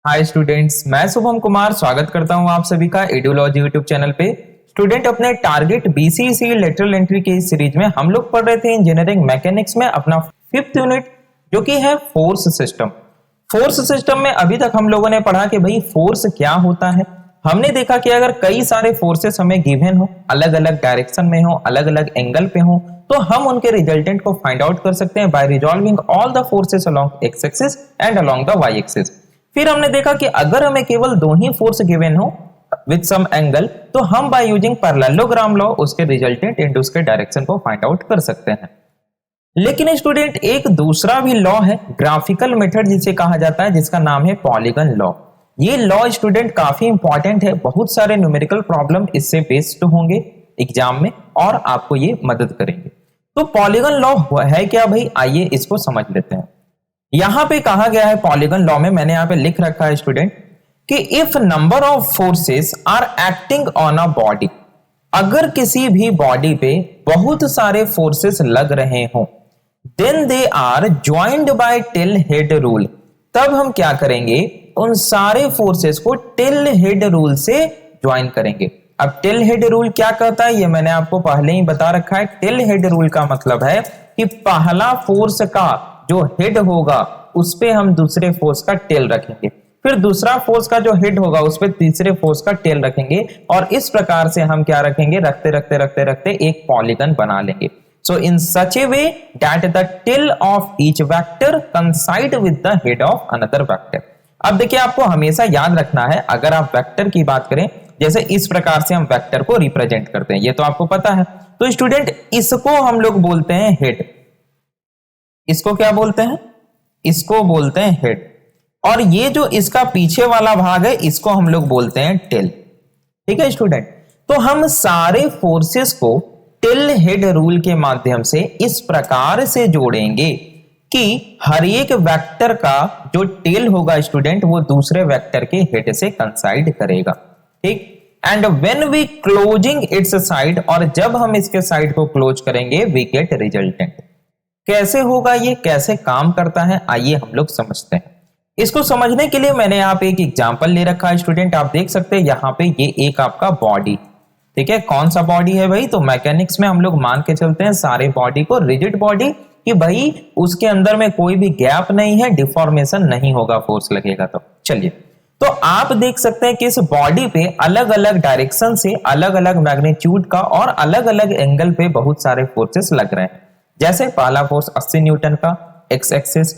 Hi students, मैं शुभम कुमार स्वागत करता हूं आप सभी का एडुलॉजी यूट्यूब चैनल पे। स्टूडेंट, अपने टारगेट बीसीसी लेटरल एंट्री की इस सीरीज में हम लोग पढ़ रहे थे इंजीनियरिंग मैकेनिक्स में अपना 5th यूनिट जो कि है फोर्स सिस्टम। फोर्स सिस्टम में अभी तक हम लोगों ने पढ़ा कि भाई फोर्स क्या होता है। हमने देखा कि अगर कई सारे फोर्सेस हमें गिवन हो, अलग अलग डायरेक्शन में हो, अलग अलग एंगल पे हो, तो हम उनके रिजल्टेंट को फाइंड आउट कर सकते हैं बाय resolving all the forces along x axis and along the Y axis. फिर हमने देखा कि अगर हमें केवल दो ही फोर्स गिवन हो विद सम एंगल, तो हम बाय यूजिंग पैरेललोग्राम लॉ उसके रिजल्टेंट एंड उसके डायरेक्शन को फाइंड आउट कर सकते हैं। लेकिन स्टूडेंट, एक दूसरा भी लॉ है, ग्राफिकल मेथड जिसे कहा जाता है, जिसका नाम है पॉलीगन लॉ। ये लॉ स्टूडेंट काफी इंपॉर्टेंट है, बहुत सारे न्यूमेरिकल प्रॉब्लम इससे बेस्ड होंगे एग्जाम में और आपको ये मदद करेंगे। तो पॉलीगन लॉ है क्या भाई, आइए इसको समझ लेते हैं। यहां पे कहा गया है पॉलीगन लॉ में, मैंने यहां पे लिख रखा है स्टूडेंट कि if number of forces are acting on a body, अगर किसी भी बॉडी पे बहुत सारे फोर्सेस लग रहे हो, then they are joined by tail head rule, तब हम क्या करेंगे, उन सारे फोर्सेस को टिल हेड रूल से ज्वाइन करेंगे। अब टिल हेड रूल क्या कहता है, ये मैंने आपको पहले ही बता रखा है। टिल हेड रूल का मतलब है कि पहला फोर्स का जो हेड होगा उस पे हम दूसरे फोर्स का टेल रखेंगे, फिर दूसरा फोर्स का जो हेड होगा उस पे तीसरे फोर्स का टेल रखेंगे, और इस प्रकार से हम क्या रखेंगे, रखते रखते रखते रखते एक पॉलीगन बना लेंगे। So in such a way that the tail of each vector coincide with the head of another vector. अब देखिए, आपको हमेशा याद रखना है, अगर आप वेक्टर की बात करें, जैसे इस प्रकार से हम वेक्टर को रिप्रेजेंट करते हैं, ये तो आपको पता है। तो स्टूडेंट, इसको हम लोग बोलते हैं हेड। इसको क्या बोलते हैं, इसको बोलते हैं हेड। और ये जो इसका पीछे वाला भाग है, इसको हम लोग बोलते हैं टेल। ठीक है स्टूडेंट, तो हम सारे फोर्सेस को टेल हेड रूल के माध्यम से इस प्रकार से जोड़ेंगे कि हर एक वेक्टर का जो टेल होगा स्टूडेंट, वो दूसरे वेक्टर के हेड से कंसाइड करेगा। ठीक, and when we closing its side, और जब हम इसके साइड को क्लोज करेंगे, वी गेट रिजल्टेंट। कैसे होगा ये, कैसे काम करता है, आइए हम लोग समझते हैं। इसको समझने के लिए मैंने यहाँ पे एक एग्जांपल ले रखा है स्टूडेंट, आप देख सकते हैं यहाँ पे ये एक आपका बॉडी। ठीक है, कौन सा बॉडी है भाई, तो मैकेनिक्स में हम लोग मान के चलते हैं सारे बॉडी को रिजिड बॉडी, कि भाई उसके अंदर में कोई भी गैप नहीं है, डिफॉर्मेशन नहीं होगा, फोर्स लगेगा तो। चलिए, तो आप देख सकते हैं कि इस बॉडी पे अलग अलग डायरेक्शन से, अलग अलग मैग्नीट्यूड का और अलग अलग एंगल पे बहुत सारे फोर्सेस लग रहे हैं। जैसे पहला फोर्स 80 न्यूटन का एक्स एक्सिस,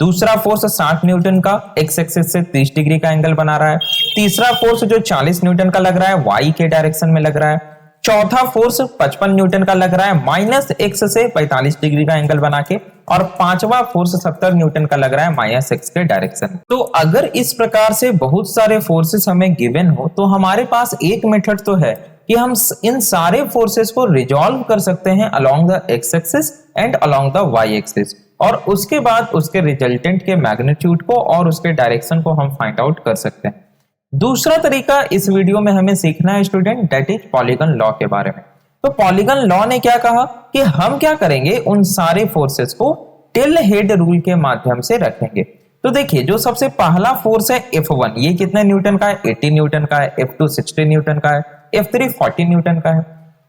दूसरा फोर्स 60 न्यूटन का एक्स एक्सिस से 30 डिग्री का एंगल बना रहा है, तीसरा फोर्स जो 40 न्यूटन का लग रहा है वाई के डायरेक्शन में लग रहा है, चौथा फोर्स 55 न्यूटन का लग रहा है माइनस एक्स से 45 डिग्री का एंगल बना के, और पांचवा फोर्स 70 न्यूटन का लग रहा है माइनस एक्स के डायरेक्शन। तो अगर इस प्रकार से बहुत सारे फोर्सेस हमें गिवन हो, तो हमारे पास एक मेथड तो है कि हम इन सारे फोर्सेस को रिजॉल्व कर सकते हैं along the X axis and along the Y axis, और उसके बाद उसके रिजल्टेंट के मैग्नीट्यूड को और उसके डायरेक्शन को हम फाइंड आउट कर सकते हैं। दूसरा तरीका इस वीडियो में हमें सीखना है student, that is polygon law के बारे में। तो पॉलीगन लॉ ने क्या कहा कि हम क्या करेंगे, उन सारे फोर्सेस को टिल हेड रूल के माध्यम से रखेंगे। तो देखिए, जो सबसे पहला फोर्स है F1, ये कितने न्यूटन का है, 80 न्यूटन का है, F2 60 न्यूटन का है, F3 40 न्यूटन का है।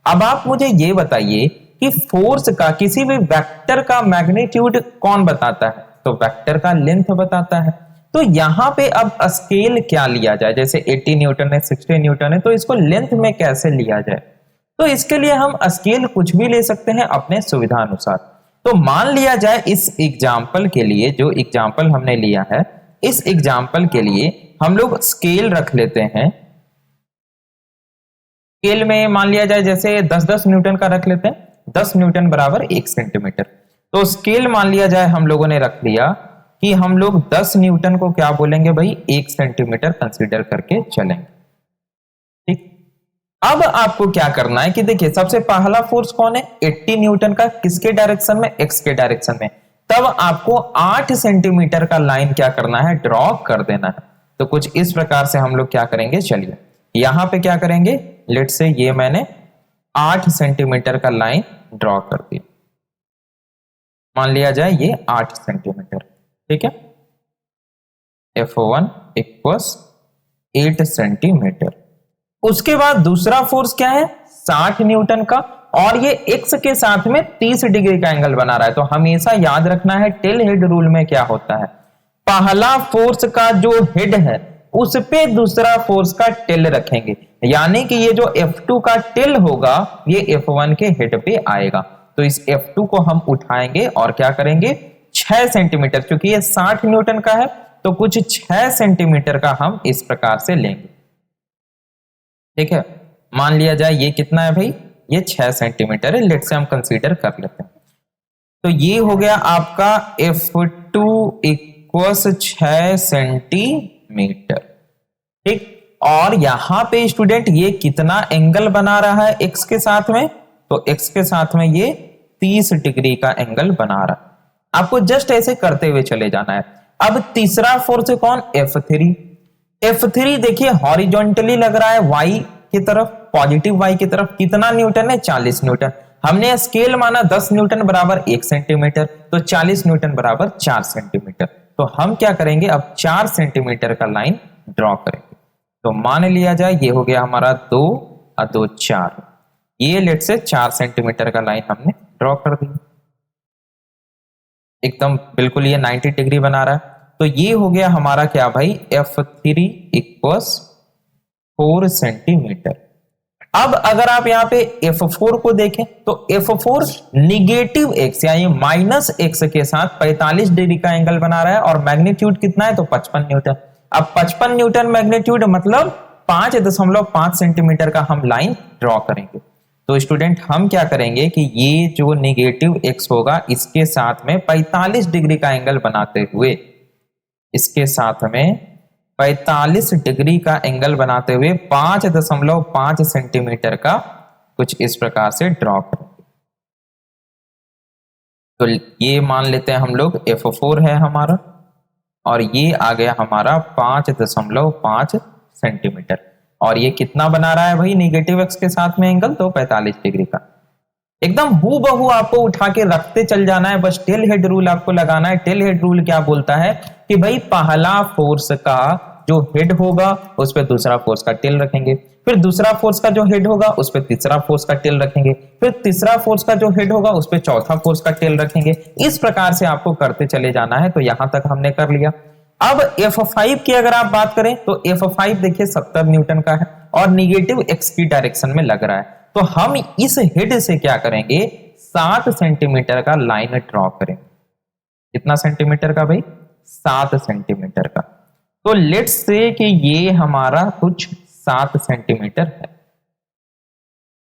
अब आप मुझे ये बताइए कि फोर्स का किसी भी वेक्टर का मैग्नीट्यूड कौन बताता है, तो वेक्टर का लेंथ बताता है। तो यहां पे अब स्केल क्या लिया जाए, जैसे 80 न्यूटन है, 60 न्यूटन है, तो इसको लेंथ में कैसे लिया जाए, तो इसके लिए हम स्केल कुछ भी ले सकते हैं अपने सुविधा अनुसार। तो मान लिया जाए इस एग्जाम्पल के लिए, जो एग्जाम्पल हमने लिया है, इस एग्जाम्पल के लिए हम लोग स्केल रख लेते हैं। स्केल में मान लिया जाए जैसे 10-10 न्यूटन का रख लेते हैं, 10 न्यूटन बराबर 1 सेंटीमीटर। तो स्केल मान लिया जाए हम लोगों ने रख लिया कि हम लोग 10 न्यूटन को क्या बोलेंगे भाई, 1 सेंटीमीटर कंसीडर करके चलेंगे। ठीक, अब आपको क्या करना है कि देखिए, सबसे पहला फोर्स कौन है, 80 न्यूटन का, किसके डायरेक्शन में, एक्स के डायरेक्शन में। तब आपको 8 सेंटीमीटर का लाइन क्या करना है, ड्रॉ कर देना है। तो कुछ इस प्रकार से हम लोग क्या करेंगे, चलिए यहां पे क्या करेंगे, लेट से ये मैंने 8 सेंटीमीटर का लाइन ड्रॉ कर दिया, मान लिया जाए ये 8 सेंटीमीटर। ठीक है, F1 इक्वल्स 8 सेंटीमीटर। उसके बाद दूसरा फोर्स क्या है 60 न्यूटन का, और ये x के साथ में 30 डिग्री का एंगल बना रहा है। तो हमेशा याद रखना है टेल हेड रूल में क्या होता है, पहला फोर्स का जो हेड है उस पे दूसरा फोर्स का टेल रखेंगे, यानी कि ये जो F2 का टेल होगा ये F1 के हेड पे आएगा। तो इस F2 को हम उठाएंगे और क्या करेंगे 6 सेंटीमीटर, क्योंकि ये 60 न्यूटन का है तो कुछ 6 सेंटीमीटर का हम इस प्रकार से लेंगे। ठीक है, मान लिया जाए ये कितना है भाई, ये 6 सेंटीमीटर है, लेट से हम कंसीडर कर लेते हैं। तो ये हो गया आपका F2 इक्वल्स 6 सेंटीमीटर। ठीक, और यहां पे स्टूडेंट ये कितना एंगल बना रहा है x के साथ में, तो x के साथ में ये 30 डिग्री का एंगल बना रहा है। आपको जस्ट ऐसे करते हुए चले जाना है। अब तीसरा फोर्स है कौन, F3। F3 देखिए हॉरिजॉन्टली लग रहा है y की तरफ, पॉजिटिव y की तरफ, कितना न्यूटन है 40 न्यूटन। हमने स्केल माना 10 न्यूटन बराबर 1 सेंटीमीटर, तो 40 न्यूटन बराबर 4 सेंटीमीटर। तो हम क्या करेंगे अब 4 सेंटीमीटर का लाइन ड्रॉ करेंगे। तो मान लिया जाए ये हो गया हमारा 2 और 2 4, ये लेट से 4 सेंटीमीटर का लाइन हमने ड्रॉ कर दिया, एकदम बिल्कुल ये 90 डिग्री बना रहा है। तो ये हो गया हमारा क्या भाई F3 इक्वल्स 4 सेंटीमीटर। अब अगर आप यहाँ पे F4 को देखें तो F4 निगेटिव x यानी माइनस x के साथ 45 डिग्री का एंगल बना रहा है, और मैग्नीट्यूड कितना है तो 55 न्यूटन। अब 55 न्यूटन मैग्नीट्यूड मतलब 5.5 सेंटीमीटर का हम लाइन ड्रॉ करेंगे। तो स्टूडेंट हम क्या करेंगे कि ये जो निगेटिव x होगा इसके साथ में 45 डिग्री का एंगल बनाते हुए, इसके साथ में 45 डिग्री का एंगल बनाते हुए 5.5 सेंटीमीटर का कुछ इस प्रकार से ड्रॉ करेंगे। तो ये मान लेते हैं हम लोग F4 है हमारा, और ये आ गया हमारा 5.5 सेंटीमीटर। और ये कितना बना रहा है भाई निगेटिव x के साथ में एंगल, तो 45 डिग्री का। एकदम हूबहू आपको उठा के रखते चल जाना है, बस टेल हेड रूल आपको लगाना है। टेल हेड रूल क्या बोलता है कि भाई पहला फोर्स का जो हेड होगा उस पर दूसरा फोर्स का टेल रखेंगे, फिर दूसरा फोर्स का जो हेड होगा उस पर तीसरा फोर्स का टेल रखेंगे, फिर तीसरा फोर्स का जो हेड होगा उस पर चौथा फोर्स का टेल रखेंगे। इस प्रकार से आपको करते चले जाना है। तो यहां तक हमने कर लिया। अब F5 की अगर आप बात करें तो F5 देखिए 70 न्यूटन का है और निगेटिव x की डायरेक्शन में लग रहा है। तो हम इस हेड से क्या करेंगे 7 सेंटीमीटर का लाइन ड्रॉ करेंगे। कितना सेंटीमीटर का भाई 7 सेंटीमीटर का। तो लेट्स से कि ये हमारा कुछ 7 सेंटीमीटर है।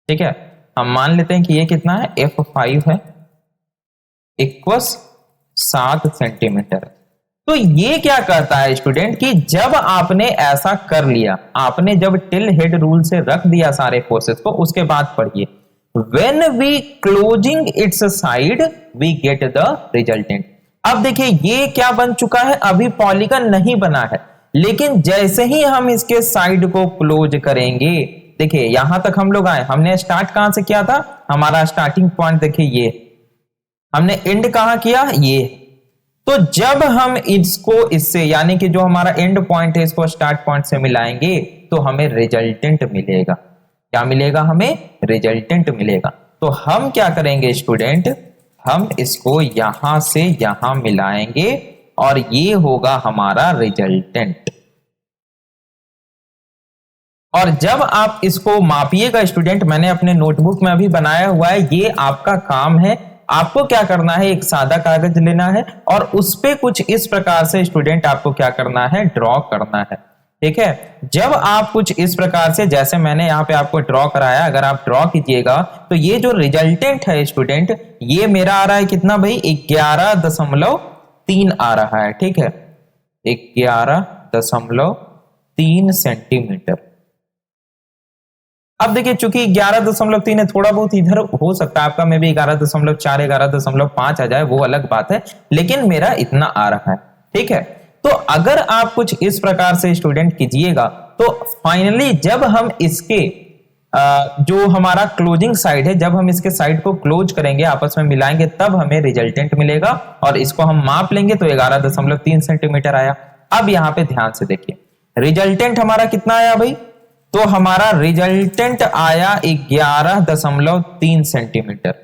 ठीक है, हम मान लेते हैं कि ये कितना है F5 है इक्वल्स 7 सेंटीमीटर। तो ये क्या कहता है स्टूडेंट कि जब आपने ऐसा कर लिया, आपने जब टिल हेड रूल से रख दिया सारे फोर्सेस को, उसके बाद पढ़िए when we closing its side we get the resultant. अब देखिए ये क्या बन चुका है, अभी पॉलीगन नहीं बना है, लेकिन जैसे ही हम इसके साइड को क्लोज करेंगे, देखिए यहां तक हम लोग आए, हमने स्टार्ट कहां से किया था, हमारा स्टार्टिंग पॉइंट देखिए ये, हमने एंड कहां किया ये। तो जब हम इसको इससे यानी कि जो हमारा एंड पॉइंट है इसको स्टार्ट पॉइंट से मिलाएंगे तो हमें रिजल्टेंट मिलेगा। क्या मिलेगा, हमें रिजल्टेंट मिलेगा। तो हम क्या करेंगे स्टूडेंट, हम इसको यहां से यहां मिलाएंगे और ये होगा हमारा रिजल्टेंट। और जब आप इसको मापिएगा स्टूडेंट, मैंने अपने नोटबुक में अभी बनाया हुआ है, ये आपका काम है। आपको क्या करना है, एक सादा कागज लेना है और उस पे कुछ इस प्रकार से स्टूडेंट आपको क्या करना है, ड्रॉ करना है। ठीक है, जब आप कुछ इस प्रकार से जैसे मैंने यहाँ पे आपको ड्रॉ कराया, अगर आप ड्रॉ कीजिएगा तो ये जो रिजल्टेंट है स्टूडेंट, ये मेरा आ रहा है कितना भाई 11.3 आ रहा है। ठीक है, 11.3 सेंटीमीटर। अब देखिए चूंकि 11.3 है, थोड़ा बहुत इधर हो सकता है आपका में भी 11.4 11.5 आ जाए, वो अलग बात है, लेकिन मेरा इतना आ रहा है। ठीक है, तो अगर आप कुछ इस प्रकार से स्टूडेंट कीजिएगा तो फाइनली जब हम इसके जो हमारा क्लोजिंग साइड है, जब हम इसके साइड को क्लोज करेंगे, आपस में मिलाएंगे, तब हमें रिजल्टेंट मिलेगा और इसको हम माप लेंगे तो 11.3 सेंटीमीटर आया। अब यहाँ पे ध्यान से देखिए, रिजल्टेंट हमारा कितना आया भाई, तो हमारा रिजल्टेंट आया 11.3 सेंटीमीटर।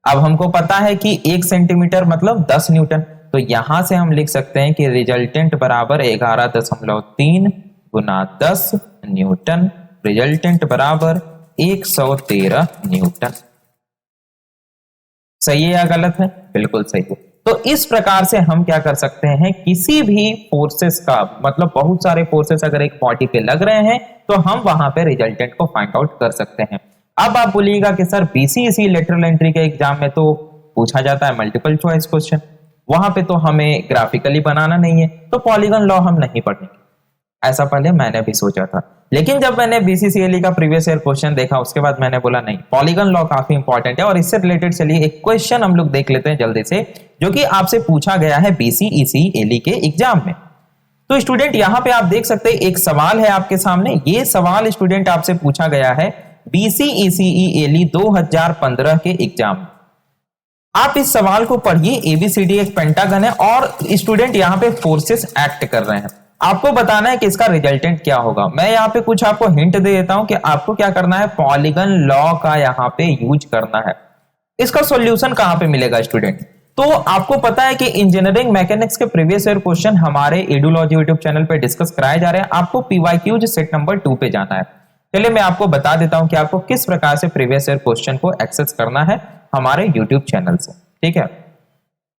अब हमको पता है कि 1 सेंटीमीटर मतलब 10 न्यूटन, तो यहां से हम लिख सकते हैं कि रिजल्टेंट बराबर 11.3 गुना 10 न्यूटन, रिजल्टेंट बराबर 113 न्यूटन। सही है या गलत है? बिल्कुल सही है। तो इस प्रकार से हम क्या कर सकते हैं, किसी भी फोर्सेस का मतलब बहुत सारे फोर्सेस अगर एक बॉडी पे लग रहे हैं तो हम वहां पे रिजल्टेंट को फाइंड आउट कर सकते हैं। अब आप बोलिएगा कि सर बीसीईसी लेटरल एंट्री के एग्जाम में तो पूछा जाता है मल्टीपल चॉइस क्वेश्चन, वहां पे तो हमें ग्राफिकली बनाना नहीं है, तो पॉलीगन लॉ हम नहीं पढ़ेंगे। ऐसा पहले मैंने भी सोचा था, लेकिन जब मैंने बीसीसीएलई का प्रीवियस ईयर क्वेश्चन देखा उसके बाद मैंने बोला नहीं, पॉलीगन लॉ काफी इंपॉर्टेंट है। और इससे रिलेटेड चलिए एक क्वेश्चन हम लोग देख लेते हैं जल्दी से, जो कि आपसे पूछा गया है बीसीईसीएलई के एग्जाम में। तो स्टूडेंट यहां पे आप देख सकते हैं एक सवाल है आपके सामने, ये सवाल स्टूडेंट आपसे पूछा गया है बीसीईसीएलई 2015 के एग्जाम में। आप इस सवाल को पढ़िए, एबीसीडी एक पेंटागन है और स्टूडेंट यहां पे फोर्सेस एक्ट कर रहे हैं, आपको बताना है कि इसका रिजल्टेंट क्या होगा। मैं यहाँ पे कुछ आपको हिंट दे देता हूं कि आपको क्या करना है, पॉलीगन लॉ का यहाँ पे यूज करना है। इसका सॉल्यूशन कहां पे मिलेगा स्टूडेंट, तो आपको पता है कि इंजीनियरिंग मैकेनिक्स के प्रीवियस ईयर क्वेश्चन हमारे एडुलॉजी यूट्यूब चैनल पे डिस्कस कराए जा रहे हैं। आपको पीवाईक्यूज सेट नंबर 2 पे जाना है। चलिए मैं आपको बता देता हूं कि आपको किस प्रकार से प्रीवियस ईयर क्वेश्चन को एक्सेस करना है हमारे यूट्यूब चैनल से, ठीक है।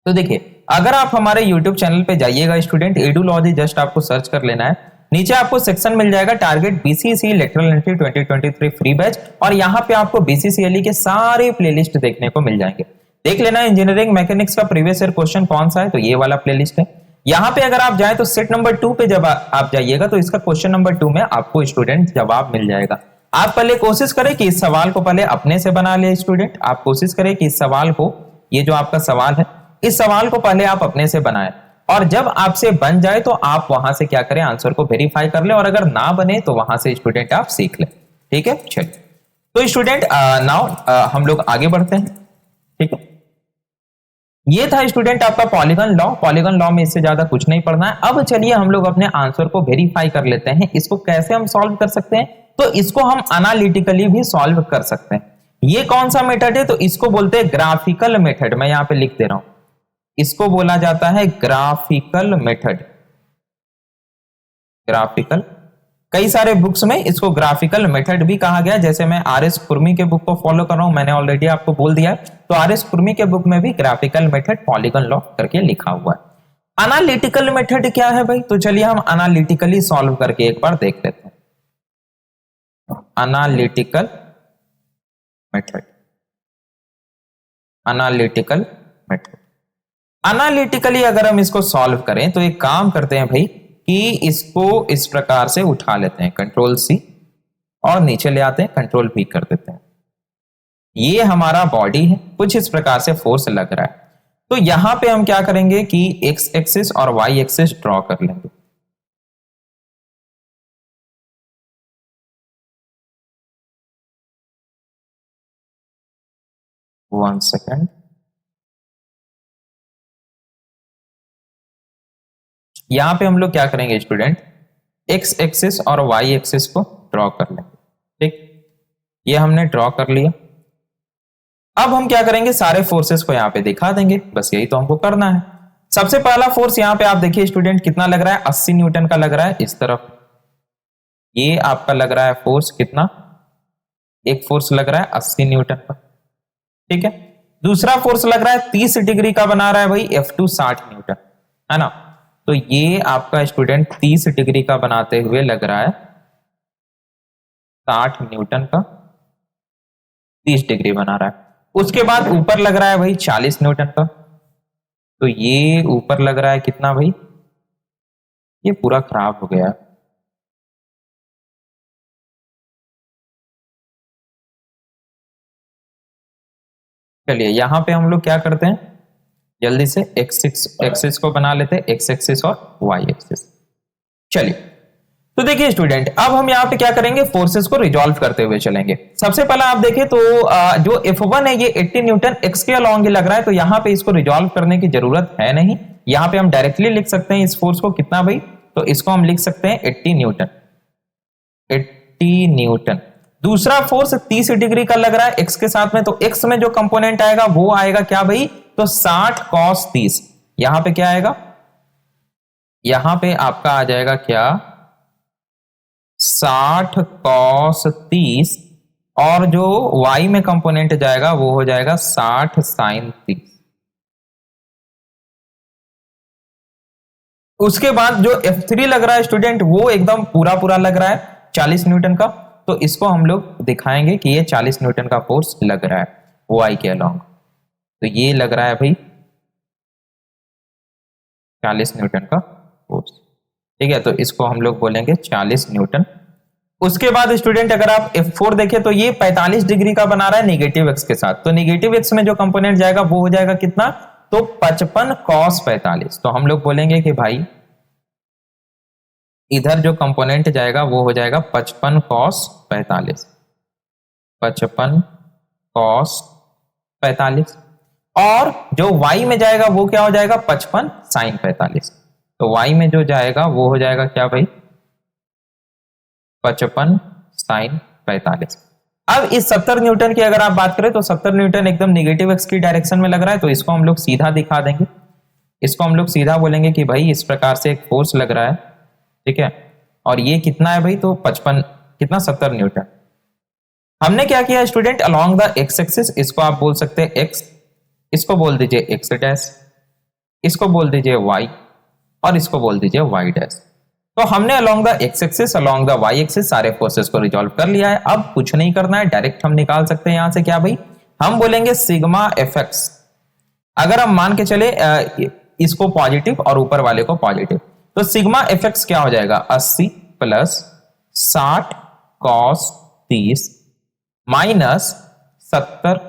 तो देखिए, अगर आप हमारे YouTube चैनल पे जाइएगा स्टूडेंट, एडुलॉजी जस्ट आपको सर्च कर लेना है, नीचे आपको सेक्शन मिल जाएगा target BCC lateral entry 2023 free batch, और यहाँ पे आपको बीसीसीएलई के सारे प्लेलिस्ट देखने को मिल जाएंगे। देख लेना इंजीनियरिंग मैकेनिक्स का प्रीवियस ईयर क्वेश्चन कौन सा है, तो ये वाला प्लेलिस्ट है। यहाँ पे अगर आप जाए तो सेट नंबर 2 पे जब आप जाइएगा तो इसका क्वेश्चन नंबर 2 में आपको स्टूडेंट जवाब मिल जाएगा। आप पहले कोशिश करें कि इस सवाल को पहले अपने से बना ले स्टूडेंट, आप कोशिश करें कि इस सवाल को, ये जो आपका सवाल है, इस सवाल को पहले आप अपने से बनाएं, और जब आपसे बन जाए तो आप वहां से क्या करें, आंसर को वेरीफाई कर ले, और अगर ना बने तो वहां से स्टूडेंट आप सीख ले, ठीक है। चलिए तो स्टूडेंट नाउ हम लोग आगे बढ़ते हैं, ठीक है। ये था स्टूडेंट आपका पॉलीगन लॉ। पॉलीगन लॉ में इससे ज्यादा कुछ नहीं पढ़ना है। अब चलिए हम लोग अपने आंसर को वेरीफाई कर लेते हैं। इसको कैसे हम सॉल्व कर सकते हैं, तो इसको हम एनालिटिकली भी सॉल्व कर सकते हैं। ये कौन सा मेथड है, तो इसको बोलते हैं ग्राफिकल मेथड। मैं यहां पे लिख दे रहा हूं, इसको बोला जाता है ग्राफिकल मेथड। ग्राफिकल, कई सारे बुक्स में इसको ग्राफिकल मेथड भी कहा गया, जैसे मैं आरएस कुर्मी के बुक को फॉलो कर रहा हूं, मैंने ऑलरेडी आपको बोल दिया, तो आरएस कुर्मी के बुक में भी ग्राफिकल मेथड पॉलीगन लॉ करके लिखा हुआ है। एनालिटिकल मेथड क्या है भाई, तो चलिए हम एनालिटिकली सॉल्व करके एक बार देख लेते हैं। Analytical method, analytical method, analytically अगर हम इसको सॉल्व करें तो एक काम करते हैं भाई कि इसको इस प्रकार से उठा लेते हैं, कंट्रोल सी, और नीचे ले आते हैं, कंट्रोल भी कर देते हैं। ये हमारा बॉडी है, कुछ इस प्रकार से फोर्स लग रहा है। तो यहां पे हम क्या करेंगे कि एक्स एक्सिस और वाई एक्सिस ड्रॉ कर लेंगे। वन सेकेंड, यहां पे हम लोग क्या करेंगे स्टूडेंट, एक्स एक्सिस और वाई एक्सिस को ड्रॉ कर लेंगे, ठीक। ये हमने ड्रॉ कर लिया। अब हम क्या करेंगे, सारे फोर्सेस को यहां पे दिखा देंगे, बस यही तो हमको करना है। सबसे पहला फोर्स यहां पे आप देखिए स्टूडेंट कितना लग रहा है, 80 न्यूटन का लग रहा है इस तरफ। ये आपका लग रहा है फोर्स कितना, एक फोर्स लग रहा है 80 न्यूटन का, ठीक है। दूसरा फोर्स लग रहा है 30 डिग्री का बना रहा है भाई F2 60 न्यूटन, है ना। तो ये आपका स्टूडेंट 30 डिग्री का बनाते हुए लग रहा है 60 न्यूटन का, 30 डिग्री बना रहा है। उसके बाद ऊपर लग रहा है भाई 40 न्यूटन का, तो ये ऊपर लग रहा है कितना भाई, ये पूरा खराब हो गया। चलिए यहां पे हम लोग क्या करते हैं, जल्दी से एक्स एक्सिस को बना लेते हैं, एक्स एक्सिस और वाई एक्सिस। चलिए तो देखिए स्टूडेंट, अब हम यहाँ पे क्या करेंगे, फोर्सेस को रिजॉल्व करते हुए चलेंगे। सबसे पहला आप देखें तो जो F1 है ये 80 न्यूटन एक्स के अलॉन्ग ही लग रहा है, तो यहाँ पे इसको रिजॉल्व करने की जरूरत है नहीं। यहाँ पे हम डायरेक्टली लिख सकते हैं इस फोर्स को कितना भाई, तो इसको हम लिख सकते हैं 80 न्यूटन, 80 न्यूटन। दूसरा फोर्स 30 डिग्री का लग रहा है x के साथ में, तो x में जो कंपोनेंट आएगा वो आएगा क्या भाई, तो 60 cos 30। यहां पे क्या आएगा, यहां पे आपका आ जाएगा क्या, 60 cos 30, और जो y में कंपोनेंट जाएगा वो हो जाएगा 60 sin 30। उसके बाद जो F3 लग रहा है स्टूडेंट, वो एकदम पूरा पूरा लग रहा है 40 न्यूटन का, तो इसको हम लोग दिखाएंगे कि ये 40 न्यूटन का फोर्स लग रहा है वाई के अलोंग। तो ये लग रहा है भाई 40 न्यूटन का फोर्स, ठीक है, तो इसको हम लोग बोलेंगे 40 न्यूटन। उसके बाद स्टूडेंट अगर आप F4 देखें तो ये 45 डिग्री का बना रहा है नेगेटिव एक्स के साथ, तो नेगेटिव एक्स में जो कंपोनेंट जाएगा वो हो जाएगा कितना, तो 55 cos 45। तो हम लोग बोलेंगे कि भाई इधर जो कंपोनेंट जाएगा वो हो जाएगा 55 cos 45, 55 cos 45, और जो y में जाएगा वो क्या हो जाएगा 55 sin 45। तो y में जो जाएगा वो हो जाएगा क्या भाई 55 sin 45। अब इस 70 न्यूटन की अगर आप बात करें तो 70 न्यूटन एकदम नेगेटिव एक्स की डायरेक्शन में लग रहा है, तो इसको हम लोग सीधा दिखा देंगे, इसको हम लोग सीधा बोलेंगे कि भाई इस प्रकार से एक फोर्स लग रहा है, ठीक है, और ये कितना है भाई, तो 55 कितना 70 न्यूटन। हमने क्या किया student, along the X axis, इसको आप बोल सकते हैं एक्स, इसको बोल दीजिए एक्स डैश, इसको बोल दीजिए वाई, और इसको बोल दीजिए वाई डैश। तो हमने along the X axis along the Y axis सारे फोर्सेस को रिजॉल्व कर लिया है। अब कुछ नहीं करना है, डायरेक्ट हम निकाल सकते हैं यहां से क्या भाई, हम बोलेंगे सिग्मा एफ एक्स। अगर हम मान के चले इसको पॉजिटिव और ऊपर वाले को पॉजिटिव, तो सिग्मा एफ एक्स क्या हो जाएगा 80 plus 60 cos 30 minus 70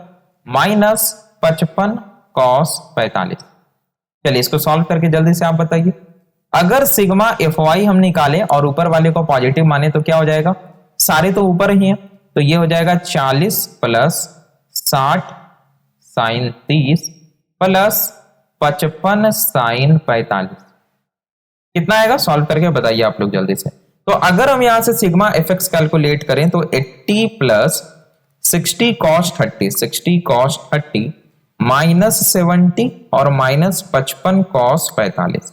minus 55 cos 45। चलिए इसको सॉल्व करके जल्दी से आप बताइए, अगर सिग्मा एफ वाई हम निकालें और ऊपर वाले को पॉजिटिव माने तो क्या हो जाएगा, सारे तो ऊपर ही हैं, तो ये हो जाएगा 40 प्लस 60 साइन 30 प्लस 55 साइन 45। कितना आएगा, सॉल्व करके बताइए आप लोग जल्दी से। तो अगर हम यहां से सिग्मा एफ एक्स कैलकुलेट करें तो 80 प्लस 60 cos 30, 60 cos 30 माइनस 70 और माइनस 55 cos 45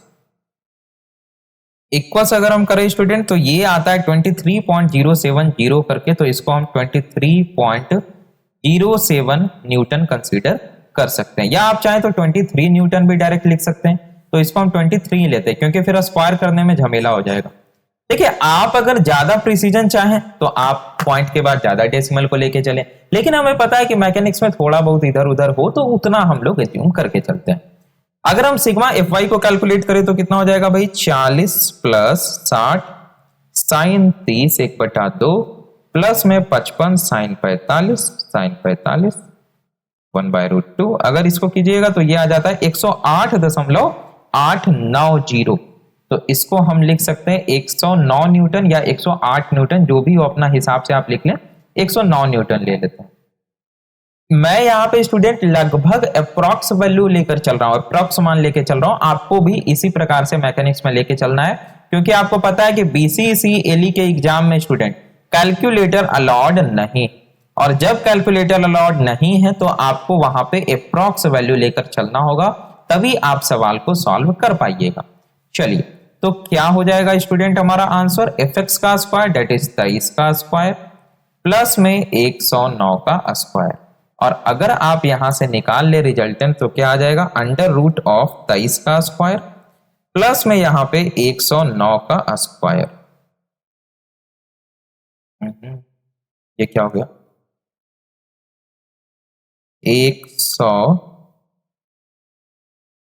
इक्वल्स अगर हम करें स्टूडेंट तो ये आता है 23.070 करके, तो इसको हम 23.07 न्यूटन कंसीडर कर सकते हैं, या आप चाहें तो 23 न्यूटन भी डायरेक्ट लिख सकते हैं। तो इसको हम 23 लेते हैं क्योंकि फिर स्क्वायर करने में झमेला हो जाएगा। देखिए आप अगर ज्यादा प्रिसीजन चाहें तो आप पॉइंट के बाद ज्यादा डेसिमल को लेके चलें, लेकिन हमें पता है कि मैकेनिक्स में थोड़ा बहुत इधर उधर हो तो उतना हम लोग एज्यूम करके चलते हैं। अगर हम सिग्मा एफ वाई को कैलकुलेट करें तो कितना हो जाएगा भाई 40 प्लस 60 साइन 30 1/2 प्लस में 55 साइन 45 1/√2। अगर इसको कीजिएगा तो ये आ जाता है 108.890। तो इसको हम लिख सकते हैं 109 न्यूटन या 108 न्यूटन, जो भी हो अपना हिसाब से आप लिख लें, 109 न्यूटन ले लेते हैं। मैं यहाँ पे स्टूडेंट लगभग अप्रॉक्स वैल्यू लेकर चल रहा हूं, अप्रॉक्स मान लेके चल रहा हूं, आपको भी इसी प्रकार से मैकेनिक्स में लेके चलना है, क्योंकि आपको पता है कि बीसीसीएलई के एग्जाम में स्टूडेंट कैलकुलेटर अलाउड नहीं, और जब कैलकुलेटर अलाउड नहीं है तो आपको वहां पे अप्रॉक्स वैल्यू लेकर चलना होगा, तभी आप सवाल को सॉल्व कर पाइएगा। चलिए तो क्या हो जाएगा स्टूडेंट हमारा आंसर, एफ एक्स का स्क्वायर डेट इज 23 का स्क्वायर प्लस में 109 का स्क्वायर, और अगर आप यहां से निकाल ले रिजल्टेंट तो क्या आ जाएगा √23 का स्क्वायर प्लस में यहां पे 109 का स्क्वायर। ये क्या हो गया 100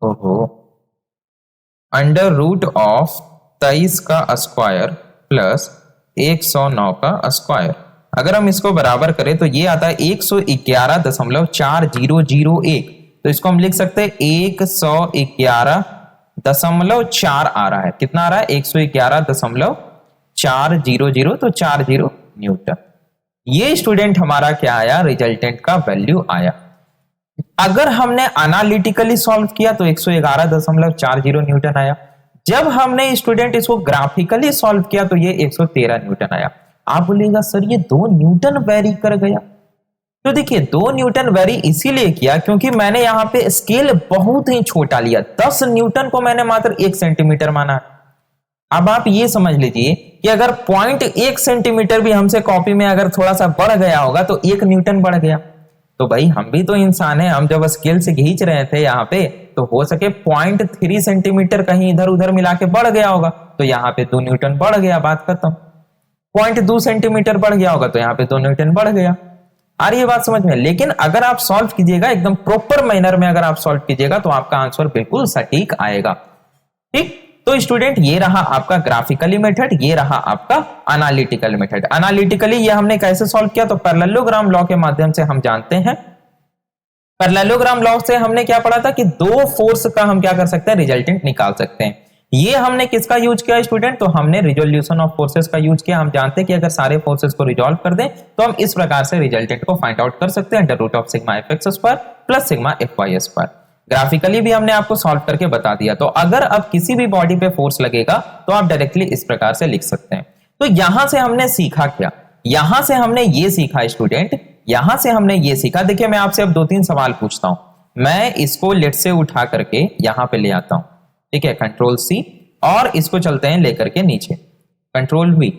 √23 का स्क्वायर प्लस 109 का स्क्वायर। अगर हम इसको बराबर करें तो ये आता है 111.4001, तो इसको हम लिख सकते हैं 111.4 आ रहा है, कितना आ रहा है 111.400, तो 40 न्यूटन। ये स्टूडेंट हमारा क्या आया, रिजल्टेंट का वैल्यू आया। अगर हमने एनालिटिकली सॉल्व किया तो 111.40 न्यूटन आया। जब हमने स्टूडेंट इसको ग्राफिकली सॉल्व किया तो ये 113 न्यूटन आया। आप बोलिएगा सर ये 2 न्यूटन वेरी कर गया। तो देखिए 2 न्यूटन वेरी इसीलिए किया क्योंकि मैंने यहां पे स्केल बहुत ही छोटा लिया, 10 न्यूटन को मैंने मात्र 1 सेंटीमीटर माना। अब आप ये समझ लीजिए कि अगर 0.1 सेंटीमीटर भी हमसे कॉपी में अगर थोड़ा सा बढ़ गया होगा तो 1 न्यूटन बढ़ गया। तो भाई हम भी तो इंसान हैं, हम जब स्केल से खींच रहे थे यहाँ पे तो हो सके 0.3 सेंटीमीटर कहीं इधर उधर मिला के बढ़ गया होगा, तो यहाँ पे 2 न्यूटन बढ़ गया, बात खत्म। 0.2 सेंटीमीटर बढ़ गया होगा तो यहाँ पे 2 न्यूटन बढ़ गया। आ रही है बात समझ में? लेकिन अगर आप सॉल्व कीजिएगा एकदम प्रॉपर मैनर में, अगर आप सॉल्व कीजिएगा तो आपका आंसर बिल्कुल सटीक आएगा। ठीक, तो स्टूडेंट ये रहा आपका ग्राफिकली मेथड, ये रहा आपका एनालिटिकल मेथड। एनालिटिकली ये हमने कैसे सॉल्व किया, तो पैरेललोग्राम लॉ के माध्यम से हम जानते हैं। पैरेललोग्राम लॉ से हमने क्या पढ़ा था कि 2 फोर्स का हम क्या कर सकते हैं, रिजल्टेंट निकाल सकते हैं। ये हमने किसका यूज किया स्टूडेंट, तो हमने रिजोल्यूशन ऑफ फोर्सेस का यूज किया। हम जानते हैं कि अगर सारे फोर्सेस को रिजॉल्व कर दें तो हम इस प्रकार से रिजल्टेंट को फाइंड आउट कर सकते हैं, under root of sigma F X square plus sigma F Y square. Graphically भी हमने आपको सॉल्व करके बता दिया। तो अगर अब किसी भी बॉडी पे फोर्स लगेगा तो आप डायरेक्टली इस प्रकार से लिख सकते हैं। तो यहां से हमने सीखा क्या, यहां से हमने ये सीखा स्टूडेंट, यहां से हमने ये सीखा। देखिए मैं आपसे अब 2-3 सवाल पूछता हूं, मैं इसको लेट से उठा करके यहां पे ले आता हूं, ठीक है, कंट्रोल सी, और इसको चलते हैं लेकर के नीचे, कंट्रोल वी,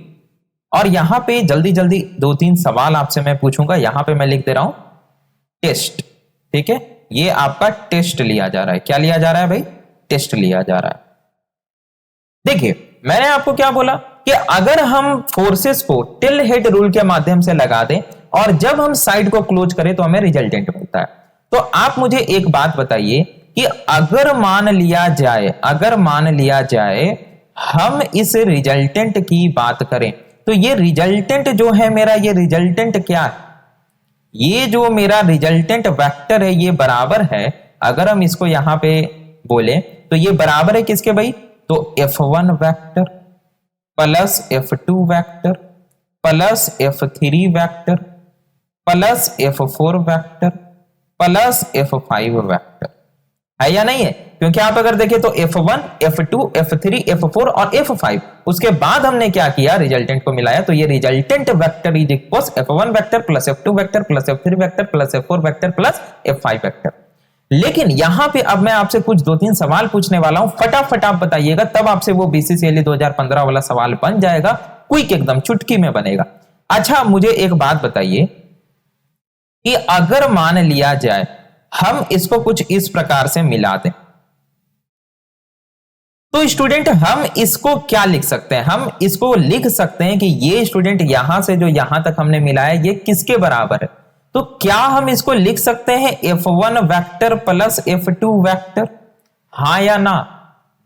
और यहां पे जल्दी जल्दी 2-3 सवाल आपसे मैं पूछूंगा। यहां पे मैं लिख दे रहा हूं टेस्ट, ठीक है, ये आपका टेस्ट लिया जा रहा है। क्या लिया जा रहा है भाई, टेस्ट लिया जा रहा है। देखिए मैंने आपको क्या बोला कि अगर हम फोर्सेस को टिल हेड रूल के माध्यम से लगा दें और जब हम साइड को क्लोज करें तो हमें रिजल्टेंट मिलता है। तो आप मुझे एक बात बताइए कि अगर मान लिया जाए, अगर मान लिया जाए हम इस रिजल्टेंट की बात करें तो ये रिजल्टेंट जो है मेरा, ये रिजल्टेंट क्या है, ये जो मेरा रिजल्टेंट वेक्टर है ये बराबर है, अगर हम इसको यहां पे बोले तो ये बराबर है किसके भाई, तो F1 vector plus F2 vector plus F3 vector plus F4 vector plus F5 vector, है या नहीं है? क्योंकि आप अगर देखें तो F1, F2, F3, F4 और F5, उसके बाद हमने क्या किया, रिजल्टेंट को मिलाया। तो ये resultant vector is equals F1 vector plus F2 vector plus F3 vector plus F4 vector plus F5 vector. लेकिन यहां पे अब मैं आपसे कुछ 2-3 सवाल पूछने वाला हूं, फटाफट आप बताइएगा, तब आपसे वो BCCLE 2015 वाला सवाल बन जाएगा, क्विक एकदम चुटकी में बनेगा। अच्छा मुझे एक बात बताइए कि अगर मान लिया जाए हम इसको कुछ इस प्रकार से मिला दें तो स्टूडेंट हम इसको क्या लिख सकते हैं, हम इसको लिख सकते हैं कि ये स्टूडेंट यहां से जो यहां तक हमने मिलाया ये किसके बराबर है। तो क्या हम इसको लिख सकते हैं F1 vector plus F2 vector, हां या ना?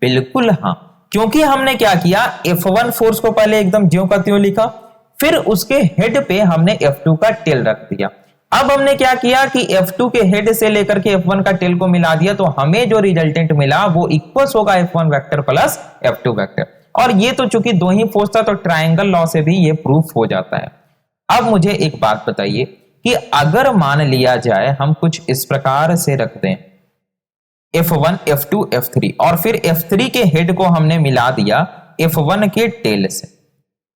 बिल्कुल हां, क्योंकि हमने क्या किया, F1 फोर्स को पहले एकदम ज्यों का त्यों लिखा, फिर उसके हेड पे हमने F2 का टेल रख दिया। अब हमने क्या किया कि F2 के हेड से लेकर के F1 का टेल को मिला दिया, तो हमें जो रिजल्टेंट मिला वो इक्वल्स होगा F1 vector plus F2 vector. और ये तो चूंकि 2 ही फोर्स था तो ट्रायंगल लॉ से भी ये प्रूफ हो जाता है। अब मुझे एक बात बताइए कि अगर मान लिया जाए हम कुछ इस प्रकार से रख दें F1, F2, F3 और फिर F3 के हेड को हमने मिला दिया F1 के टेल से,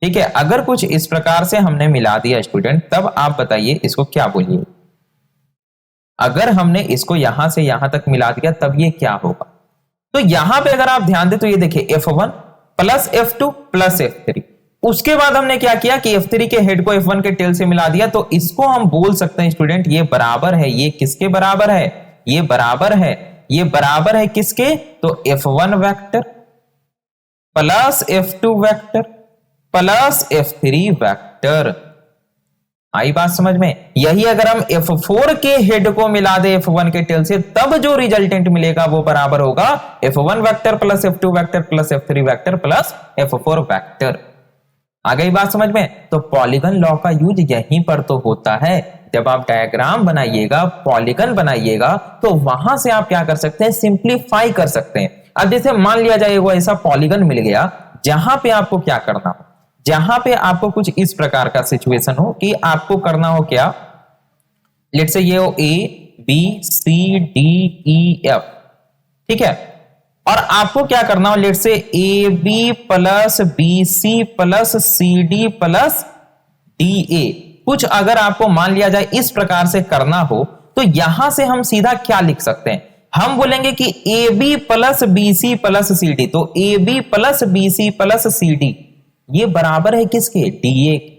ठीक है, अगर कुछ इस प्रकार से हमने मिला दिया स्टूडेंट, तब आप बताइए इसको क्या बोलिए। अगर हमने इसको यहां से यहां तक मिला दिया तब ये क्या होगा। तो यहां पे अगर आप ध्यान दें तो ये देखिए F1 plus F2 plus F3, उसके बाद हमने क्या किया कि F3 के हेड को F1 के टेल से मिला दिया। तो इसको हम बोल सकते हैं स्टूडेंट ये बराबर है, ये किसके बराबर है, ये बराबर है, ये बराबर है किसके, तो F1 vector plus F2 vector plus F3 vector. आई बात समझ में? यही अगर हम F4 के हेड को मिला दे F1 के टेल से, तब जो रिजल्टेंट मिलेगा वो बराबर होगा F1 vector plus F2 vector plus F3 vector plus F4 vector. आ गई बात समझ में? तो पॉलीगन लॉ का यूज यहीं पर तो होता है। जब आप डायग्राम बनाइएगा, पॉलीगन बनाइएगा, तो वहां से आप क्या कर सकते हैं, सिंप्लीफाई कर सकते हैं। अब जैसे मान लिया जाए वो ऐसा पॉलीगन मिल गया जहां पे आपको क्या करना हो, जहां पे आपको कुछ इस प्रकार का सिचुएशन हो कि आपको करना हो क्या, लेट्स से ये हो A B C D E F, ठीक है, और आपको क्या करना हो, let say A B plus B C plus C D plus D A, कुछ अगर आपको मान लिया जाए इस प्रकार से करना हो, तो यहां से हम सीधा क्या लिख सकते हैं, हम बोलेंगे कि a B plus B C plus C d, तो a B plus B C plus C d ये बराबर है किसके, डी ए।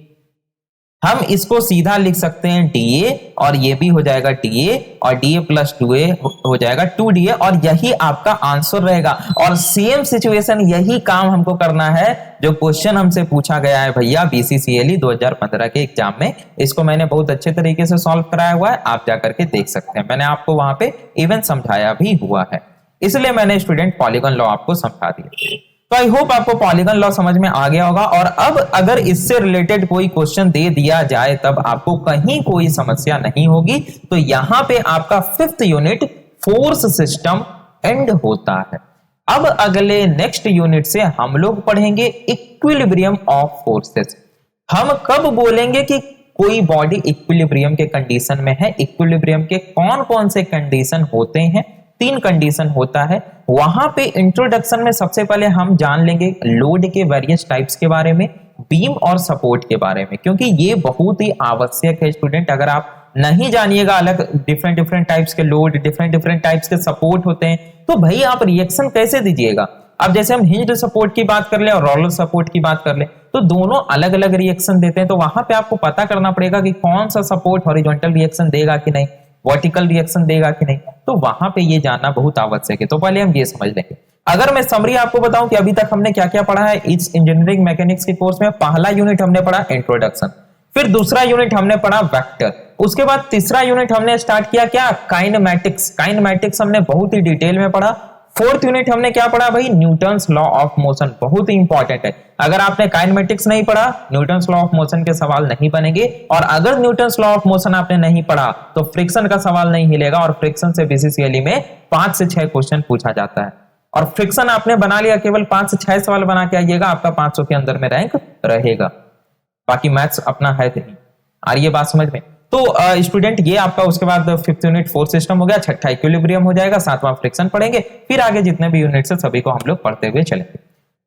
हम इसको सीधा लिख सकते हैं डीए, और ये भी हो जाएगा डीए, और डीए प्लस 2a हो जाएगा 2da, और यही आपका आंसर रहेगा। और सेम सिचुएशन, यही काम हमको करना है जो क्वेश्चन हमसे पूछा गया है भैया बीसीसीएलई 2015 के एग्जाम में। इसको मैंने बहुत अच्छे तरीके से सॉल्व कराया हुआ है, आप जाकर के देख सकते हैं। मैंने आपको वहां पे इवन समझाया भी हुआ है, इसलिए मैंने स्टूडेंट पॉलीगन लॉ आपको समझा दिया। तो आई होप आपको पॉलीगन लॉ समझ में आ गया होगा। और अब अगर इससे रिलेटेड कोई क्वेश्चन दे दिया जाए तब आपको कहीं कोई समस्या नहीं होगी। तो यहां पे आपका 5th unit force system and होता है। अब अगले नेक्स्ट यूनिट से हम लोग पढ़ेंगे इक्विलिब्रियम ऑफ फोर्सेस। हम कब बोलेंगे कि कोई बॉडी इक्विलिब्रियम के कंडीशन में है, इक्विलिब्रियम के कौन कौन से कंडीशन होते हैं, 3 कंडीशन होता है। वहां पे इंट्रोडक्शन में सबसे पहले हम जान लेंगे लोड के वेरियस टाइप्स के बारे में, बीम और सपोर्ट के बारे में, क्योंकि ये बहुत ही आवश्यक है स्टूडेंट। अगर आप नहीं जानिएगा अलग डिफरेंट टाइप्स के लोड, डिफरेंट टाइप्स के सपोर्ट होते हैं, तो भाई आप रिएक्शन कैसे दीजिएगा। अब जैसे हम हिंज्ड सपोर्ट की बात कर ले और रोलर सपोर्ट की बात कर ले, तो दोनों अलग अलग रिएक्शन देते हैं। तो वहां पे आपको पता करना पड़ेगा कि कौन सा सपोर्ट हॉरिजॉन्टल रिएक्शन देगा कि नहीं, वर्टिकल रिएक्शन देगा कि नहीं, तो वहां पे ये जानना बहुत आवश्यक है। तो पहले हम ये समझ लेंगे। अगर मैं समरी आपको बताऊं कि अभी तक हमने क्या क्या पढ़ा है इस इंजीनियरिंग मैकेनिक्स के कोर्स में, पहला यूनिट हमने पढ़ा इंट्रोडक्शन, फिर दूसरा यूनिट हमने पढ़ा वेक्टर, उसके बाद तीसरा यूनिट हमने स्टार्ट किया क्या, काइनेमैटिक्स। काइनेमैटिक्स हमने बहुत ही डिटेल में पढ़ा। 4th यूनिट हमने क्या पढ़ा भाई, न्यूटन्स लॉ ऑफ मोशन, बहुत ही इंपॉर्टेंट है। अगर आपने काइनेमैटिक्स नहीं पढ़ा, न्यूटन्स लॉ ऑफ मोशन के सवाल नहीं बनेंगे। और अगर न्यूटन्स लॉ ऑफ मोशन आपने नहीं पढ़ा तो फ्रिक्शन का सवाल नहीं हिलेगा, और फ्रिक्शन से बीसीसीएलई में 5 से 6 क्वेश्चन पूछा जाता है। और फ्रिक्शन आपने बना लिया, केवल 5 से 6 सवाल बना के आइएगा, आपका 500 के अंदर में रैंक रहेगा। बाकी मैथ्स अपना है नहीं। आ रही है बात समझ में। तो स्टूडेंट ये आपका उसके बाद 5th यूनिट फोर्स सिस्टम हो गया, 6ठा इक्विलिब्रियम हो जाएगा, 7वां फ्रिक्शन पढ़ेंगे, फिर आगे जितने भी यूनिट्स है सभी को हम लोग पढ़ते हुए चलेंगे।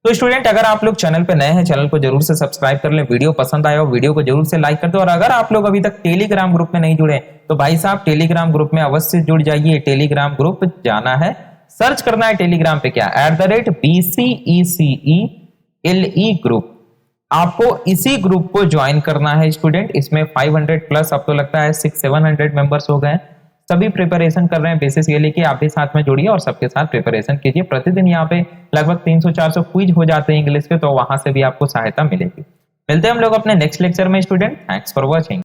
तो स्टूडेंट अगर आप लोग चैनल पे नए हैं, चैनल को जरूर से सब्सक्राइब कर लें, वीडियो पसंद आया हो वीडियो को जरूर से लाइक कर दो। और अगर आप लोग अभी तक टेलीग्राम ग्रुप में नहीं जुड़े तो भाई साहब टेलीग्राम ग्रुप में अवश्य जुड़ जाइए। टेलीग्राम ग्रुप जाना है, सर्च करना है टेलीग्राम पे क्या, @BCECELE ग्रुप। आपको इसी ग्रुप को ज्वाइन करना है स्टूडेंट। इसमें 500 प्लस, अब तो लगता है 600-700 मेंबर्स हो गए। सभी प्रिपरेशन कर रहे हैं बीसीसीएलई की, आप भी साथ में जुड़िए और सबके साथ प्रिपरेशन कीजिए। प्रतिदिन यहाँ पे लगभग 300-400 क्विज हो जाते हैं इंग्लिश के, तो वहां से भी आपको सहायता मिलेगी। मिलते हैं हम लोग अपने नेक्स्ट लेक्चर में स्टूडेंट। Thanks for watching.